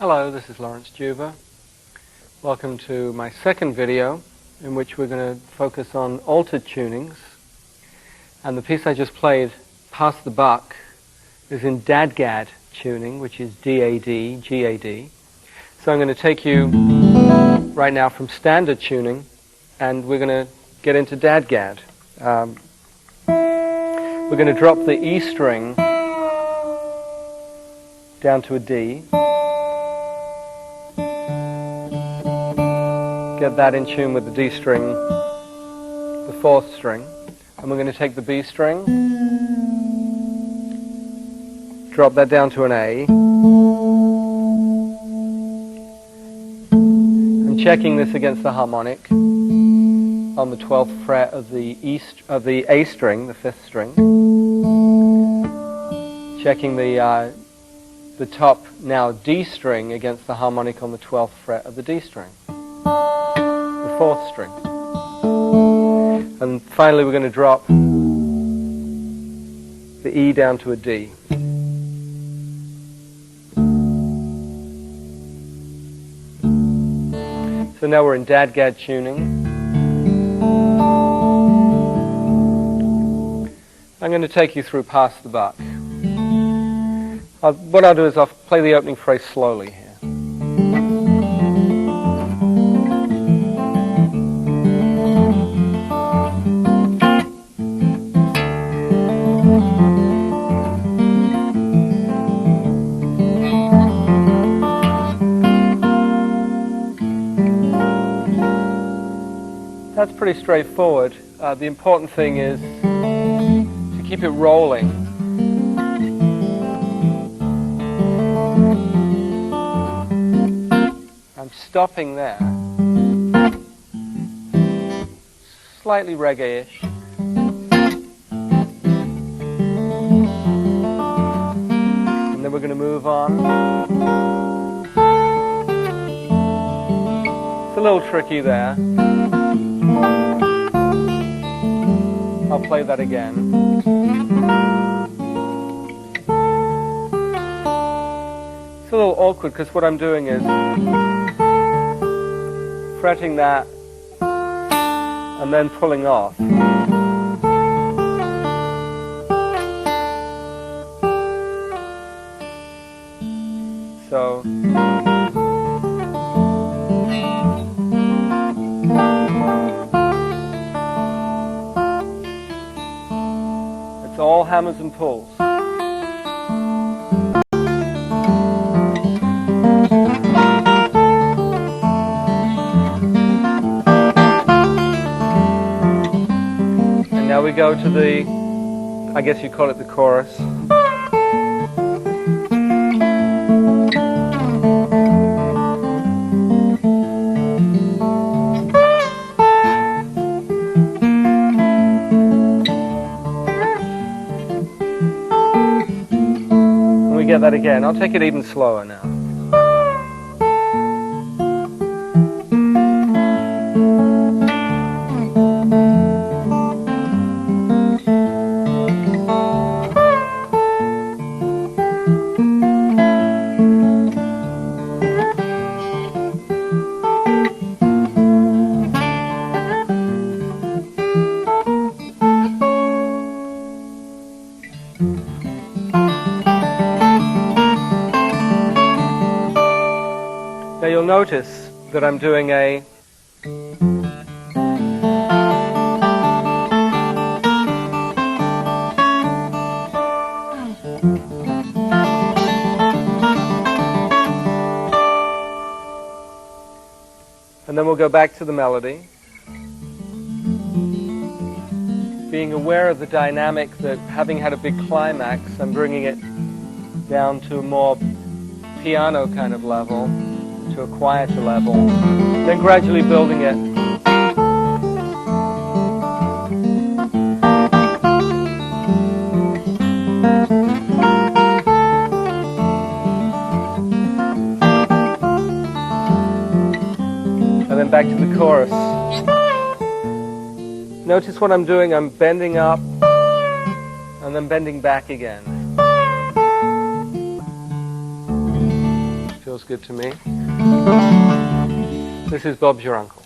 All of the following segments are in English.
Hello, this is Laurence Juber. Welcome to my second video in which we're going to focus on altered tunings. And the piece I just played, Pass the Buck, is in Dadgad tuning, which is D-A-D, G-A-D. So I'm going to take you right now from standard tuning and we're going to get into Dadgad. We're going to drop the E string down to a D. Get that in tune with the D string, the fourth string. And we're going to take the B string, drop that down to an A. I'm checking this against the harmonic on the 12th fret of the A string, the fifth string. Checking the top now D string against the harmonic on the 12th fret of the D string, the fourth string. And finally we're going to drop the E down to a D. So now we're in Dadgad tuning. I'm going to take you through Pass the Buck. What I'll do is I'll play the opening phrase slowly here. That's pretty straightforward. The important thing is to keep it rolling. I'm stopping there. Slightly reggae-ish. And then we're going to move on. It's a little tricky there. I'll play that again. It's a little awkward because what I'm doing is fretting that and then pulling off. So it's all hammers and pulls. Now we go to the, I guess you call it the chorus. And we get that again. I'll take it even slower now. Now you'll notice that I'm doing a and then we'll go back to the melody, being aware of the dynamic that having had a big climax, I'm bringing it down to a more piano kind of level, to a quieter level, then gradually building it. And then back to the chorus. Notice what I'm doing, I'm bending up and then bending back again. feels good to me. This is Bob's Your Uncle.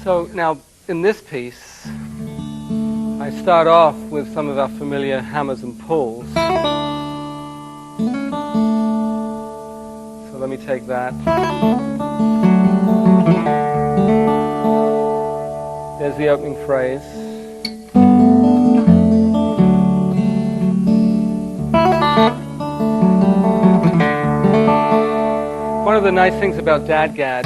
So now, in this piece, I start off with some of our familiar hammers and pulls. So let me take that. There's the opening phrase. One of the nice things about Dadgad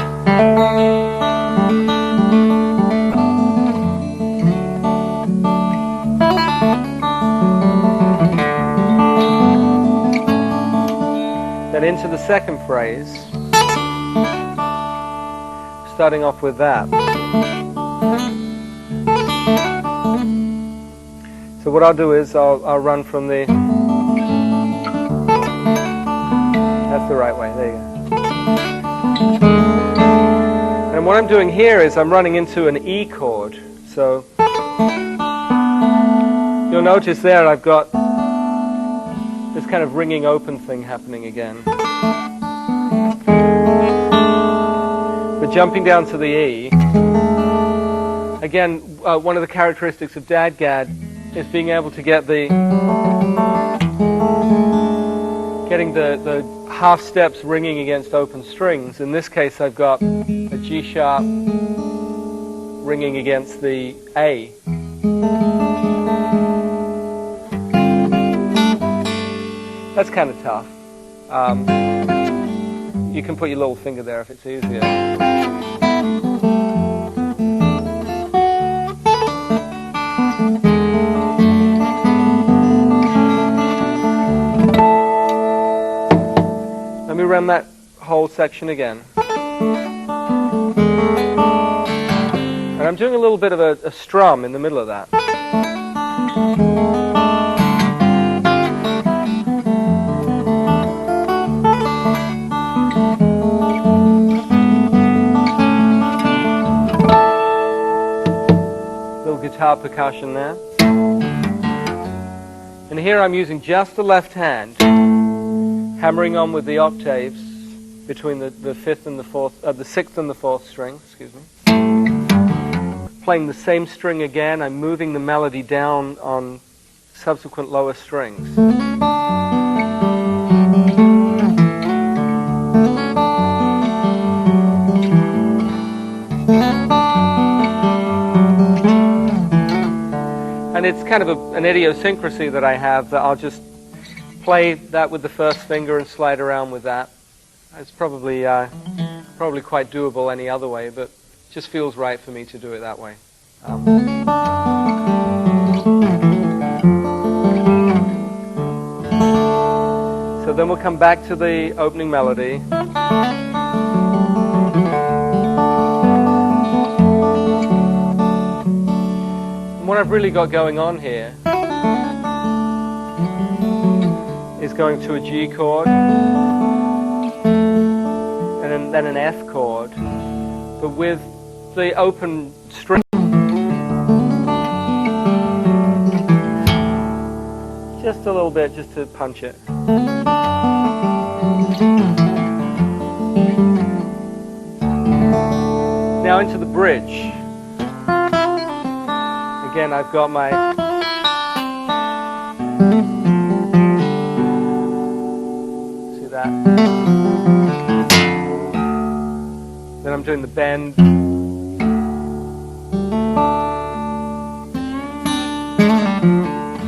that into the second phrase, starting off with that. So what I'll do is I'll run from the... That's the right way, there you go. And what I'm doing here is I'm running into an E chord. So you'll notice there I've got this kind of ringing open thing happening again. But jumping down to the E, again, one of the characteristics of Dadgad is being able to get getting the half steps ringing against open strings. In this case, I've got a G sharp ringing against the A That's kind of tough. You can put your little finger there if it's easier. Let me run that whole section again. And I'm doing a little bit of a strum in the middle of that. Little guitar percussion there. And here I'm using just the left hand, hammering on with the octaves between the fifth and the fourth, the sixth and the fourth string, excuse me. Playing the same string again, I'm moving the melody down on subsequent lower strings. And it's kind of an idiosyncrasy that I have, that I'll just play that with the first finger and slide around with that. It's probably quite doable any other way, but it just feels right for me to do it that way. So then we'll come back to the opening melody. And what I've really got going on here is going to a G chord, and then an F chord, but with the open string. Just a little bit, just to punch it. Now into the bridge. Again, I've got my... See that? Then I'm doing the bend.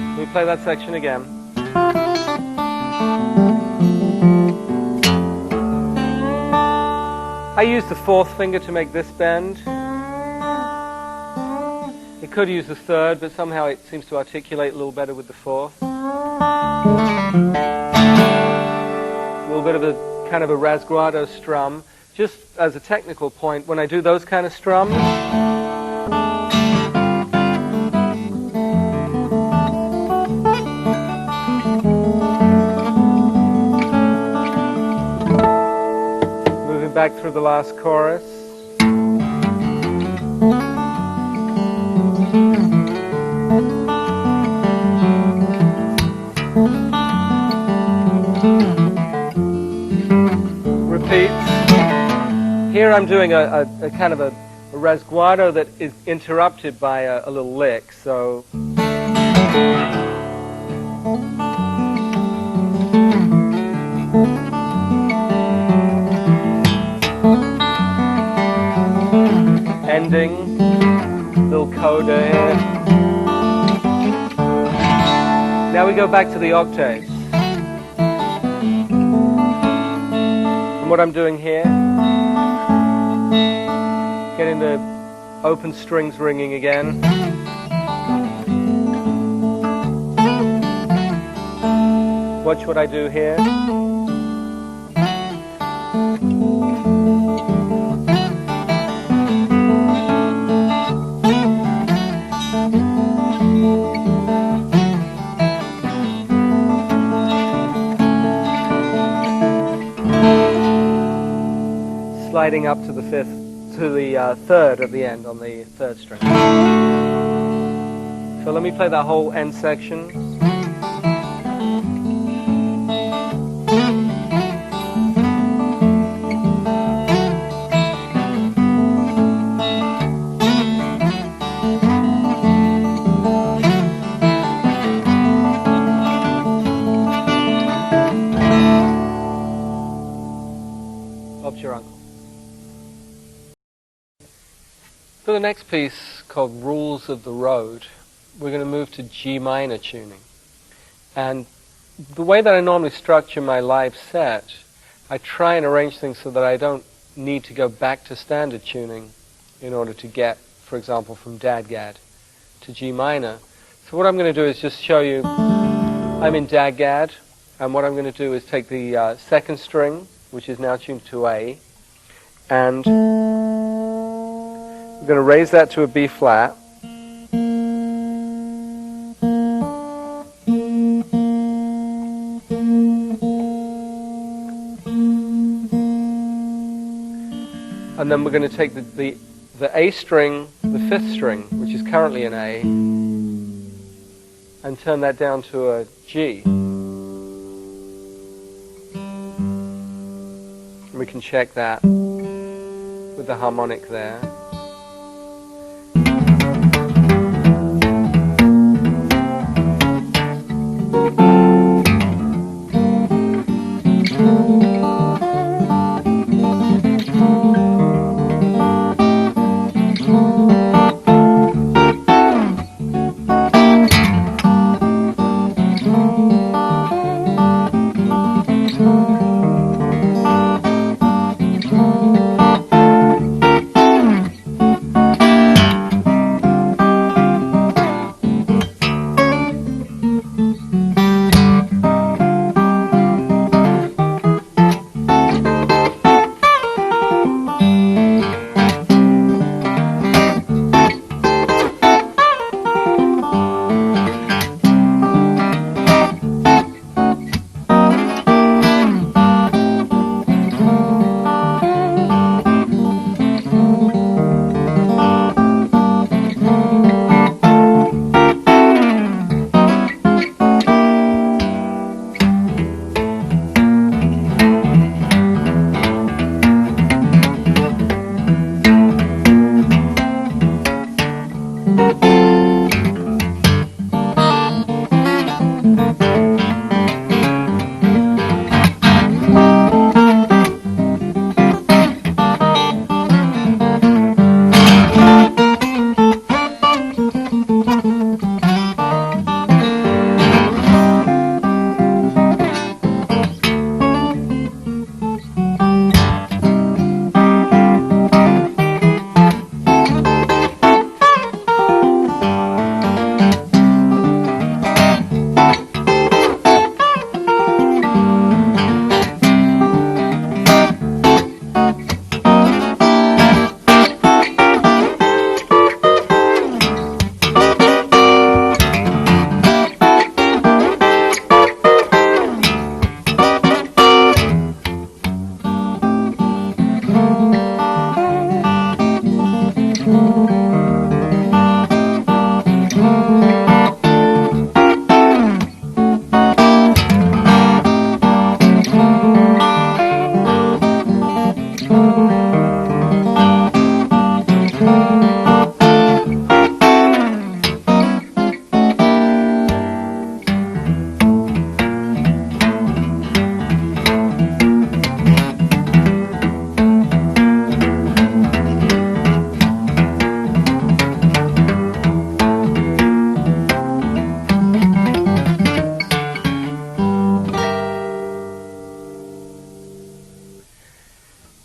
Let me play that section again. I use the fourth finger to make this bend. It could use the third, but somehow it seems to articulate a little better with the fourth. A little bit of a kind of a rasguado strum. Just as a technical point, when I do those kind of strums, moving back through the last chorus. Here I'm doing a kind of a rasguado that is interrupted by a little lick, so... Ending, little coda here. Now we go back to the octaves. And what I'm doing here, getting the open strings ringing again. Watch what I do here. Sliding up to the fifth, to the third at the end on the third string. So let me play that whole end section. Bob's your uncle. For the next piece, called Rules of the Road, we're going to move to G minor tuning. And the way that I normally structure my live set, I try and arrange things so that I don't need to go back to standard tuning in order to get, for example, from Dadgad to G minor. So what I'm going to do is just show you, I'm in Dadgad, and what I'm going to do is take the second string, which is now tuned to A, and I'm going to raise that to a B flat, and then we're going to take the A string, the fifth string, which is currently an A, and turn that down to a G. And we can check that with the harmonic there.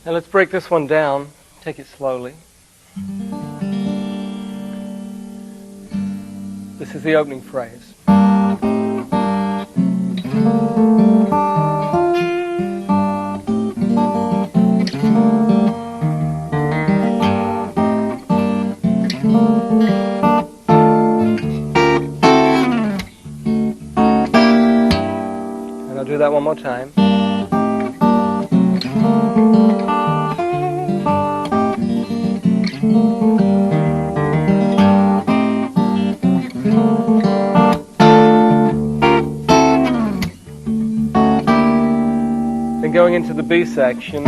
Now let's break this one down, take it slowly. This is the opening phrase. And I'll do that one more time. Then going into the B section.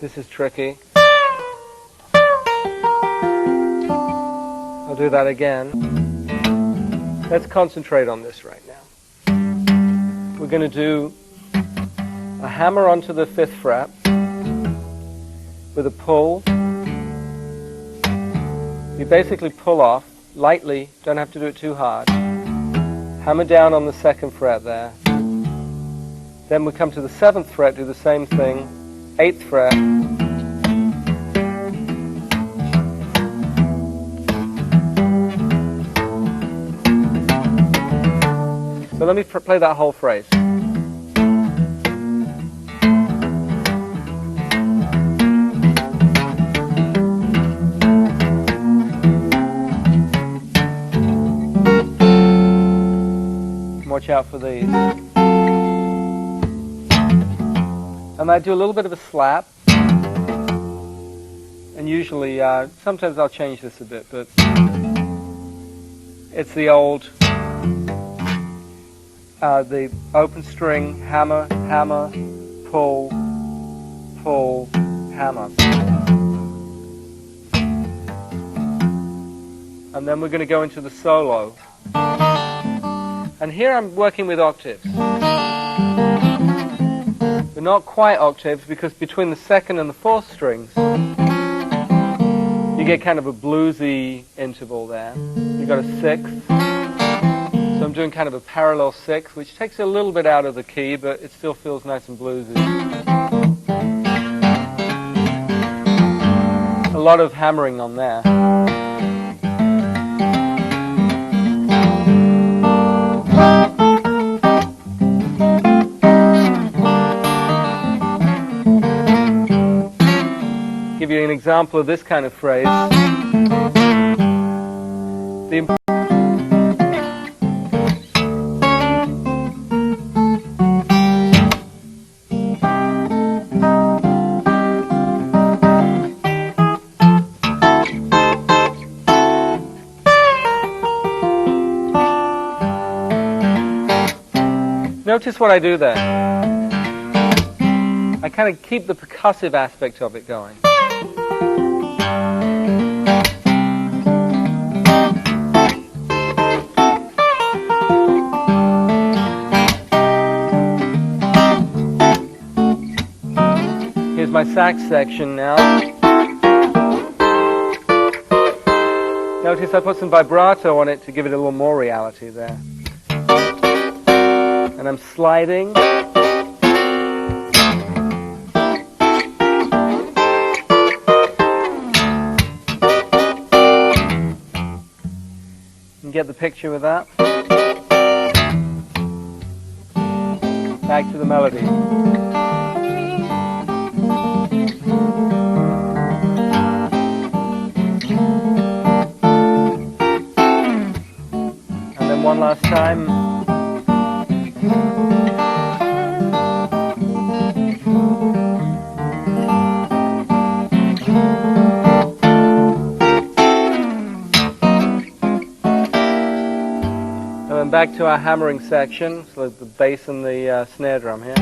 This is tricky. I'll do that again. Let's concentrate on this right now. We're going to do a hammer onto the 5th fret with a pull. You basically pull off lightly, don't have to do it too hard. Hammer down on the 2nd fret there. Then we come to the 7th fret, do the same thing. 8th fret. So let me play that whole phrase. Watch out for these. And I do a little bit of a slap. And usually, sometimes I'll change this a bit, but it's the old, the open string, hammer, hammer, pull, pull, hammer. And then we're going to go into the solo. And here I'm working with octaves. But not quite octaves, because between the 2nd and the 4th strings, you get kind of a bluesy interval there. You've got a 6th. So I'm doing kind of a parallel 6th, which takes a little bit out of the key, but it still feels nice and bluesy. A lot of hammering on there. Give you an example of this kind of phrase. Notice what I do there. I kind of keep the percussive aspect of it going. Here's my sax section now. Notice I put some vibrato on it to give it a little more reality there. And I'm sliding. You get the picture with that? Back to the melody. And then one last time. And then back to our hammering section, so the bass and the snare drum here.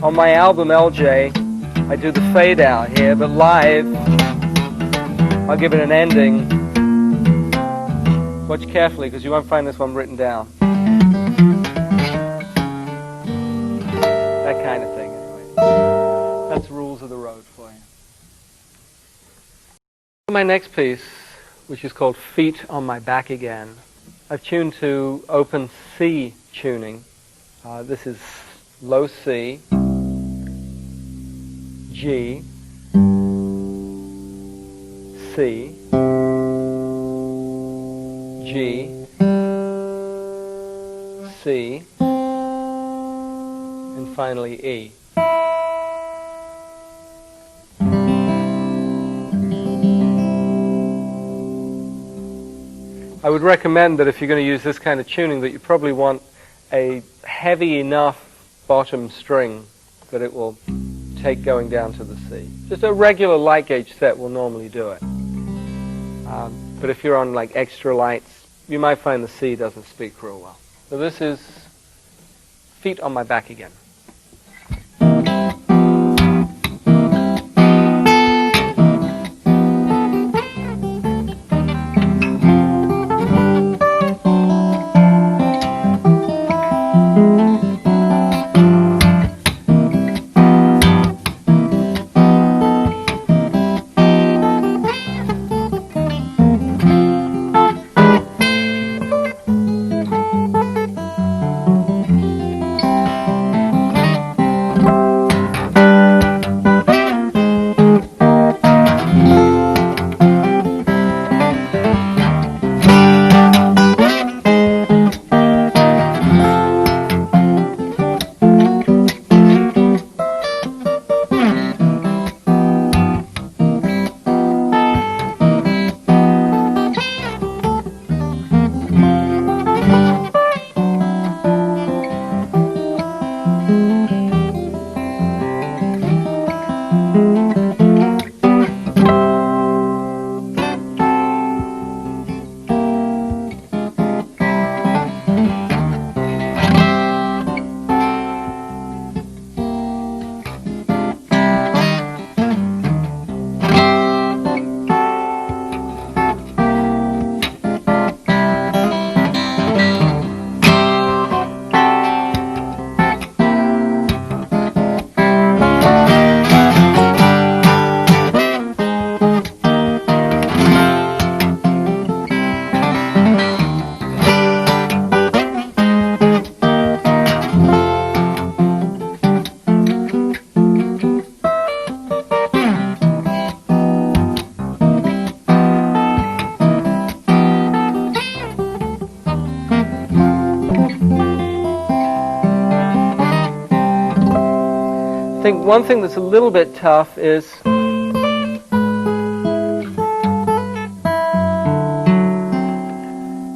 On my album LJ, I do the fade out here, but live, I'll give it an ending. Watch carefully, because you won't find this one written down. That kind of thing, anyway. That's rules of the road for you. My next piece, which is called Feet on My Back Again, I've tuned to open C tuning. This is low C, G, C, G, C, and finally E. I would recommend that if you're going to use this kind of tuning, that you probably want a heavy enough bottom string that it will take going down to the C. Just a regular light gauge set will normally do it. But if you're on like extra lights, you might find the C doesn't speak real well. So this is feet on my back again. I think one thing that's a little bit tough is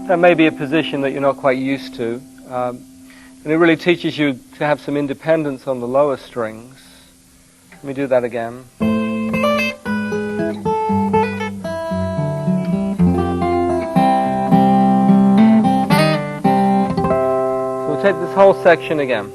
that may be a position that you're not quite used to. And it really teaches you to have some independence on the lower strings. Let me do that again. So we'll take this whole section again.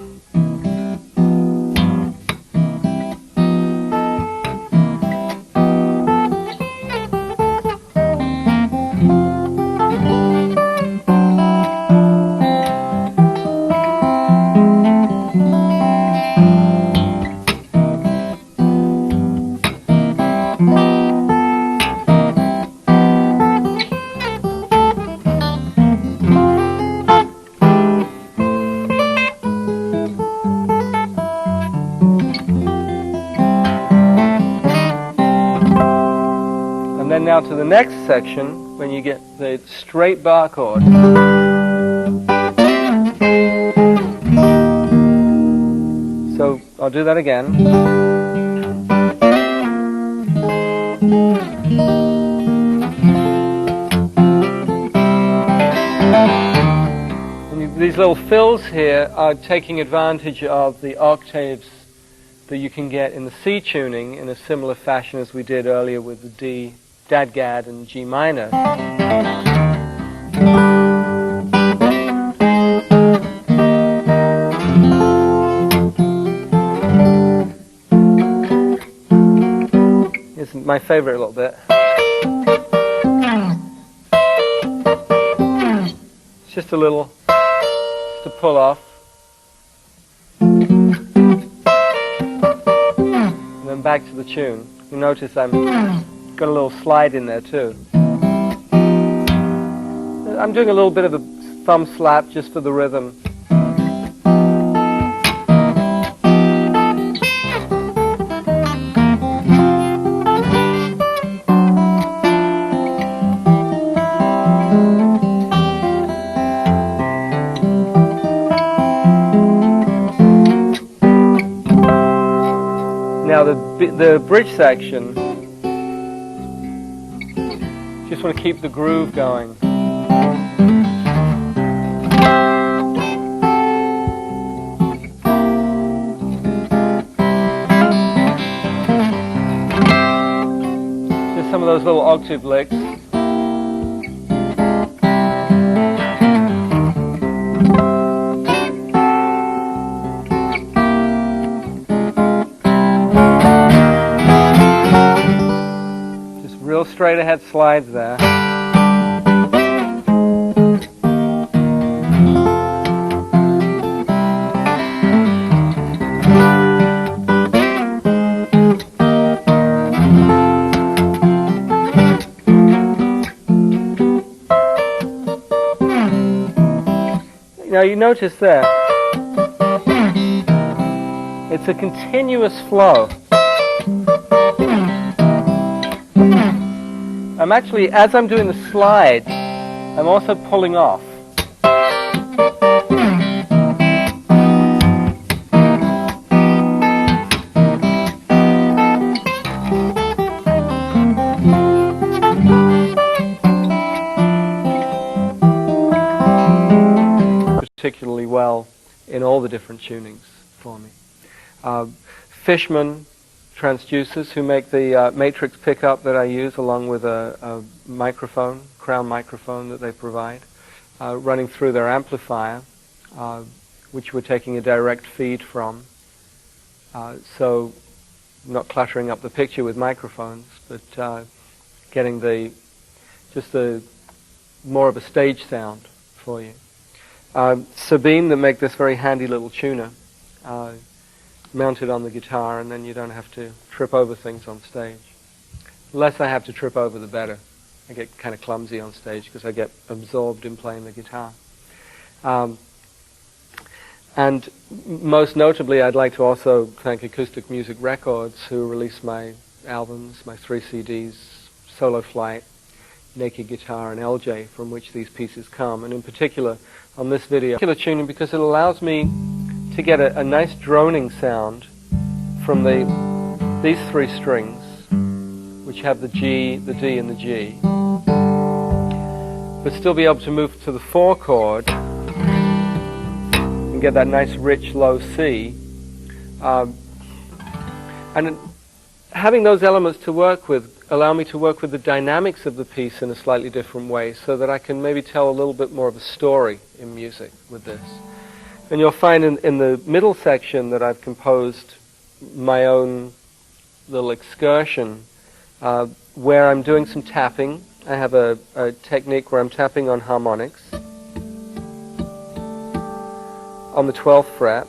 And now to the next section, when you get the straight bar chord. So I'll do that again. And these little fills here are taking advantage of the octaves that you can get in the C tuning in a similar fashion as we did earlier with the D, Dadgad, and G minor. It's my favorite little bit. It's just a little, just to pull off. And then back to the tune. You notice I'm got a little slide in there too. I'm doing a little bit of a thumb slap just for the rhythm. Now the bridge section, just want to keep the groove going. Just some of those little octave licks. straight ahead slides there. Now you notice there, it's a continuous flow. I'm actually, as I'm doing the slide, I'm also pulling off. Particularly well in all the different tunings for me. Fishman transducers, who make the matrix pickup that I use along with a microphone, crown microphone that they provide, running through their amplifier, which we're taking a direct feed from. So not cluttering up the picture with microphones, but getting more of a stage sound for you. Sabine, that make this very handy little tuner, mounted on the guitar, and then you don't have to trip over things on stage. The less I have to trip over, the better. I get kind of clumsy on stage because I get absorbed in playing the guitar. And most notably, I'd like to also thank Acoustic Music Records, who released my albums, my 3 CDs, Solo Flight, Naked Guitar, and LJ, from which these pieces come, and in particular on this video, tuning, because it allows me to get a nice droning sound from these 3 strings, which have the G, the D, and the G, but still be able to move to the 4 chord and get that nice rich low C. And having those elements to work with allow me to work with the dynamics of the piece in a slightly different way, so that I can maybe tell a little bit more of a story in music with this. And you'll find in the middle section that I've composed my own little excursion where I'm doing some tapping. I have a technique where I'm tapping on harmonics on the 12th fret,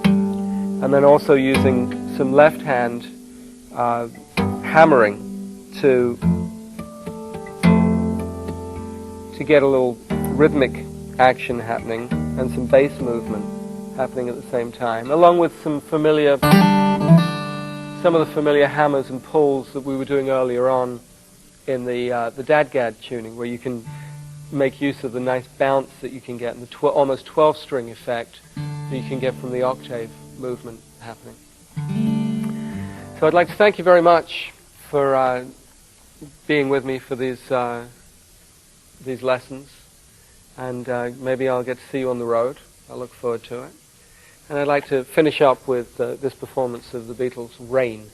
and then also using some left hand hammering to get a little rhythmic action happening and some bass movement happening at the same time, along with some of the familiar hammers and pulls that we were doing earlier on in the Dadgad tuning, where you can make use of the nice bounce that you can get and the almost 12-string effect that you can get from the octave movement happening. So I'd like to thank you very much for being with me for these lessons, and maybe I'll get to see you on the road. I look forward to it. And I'd like to finish up with this performance of the Beatles' Rain.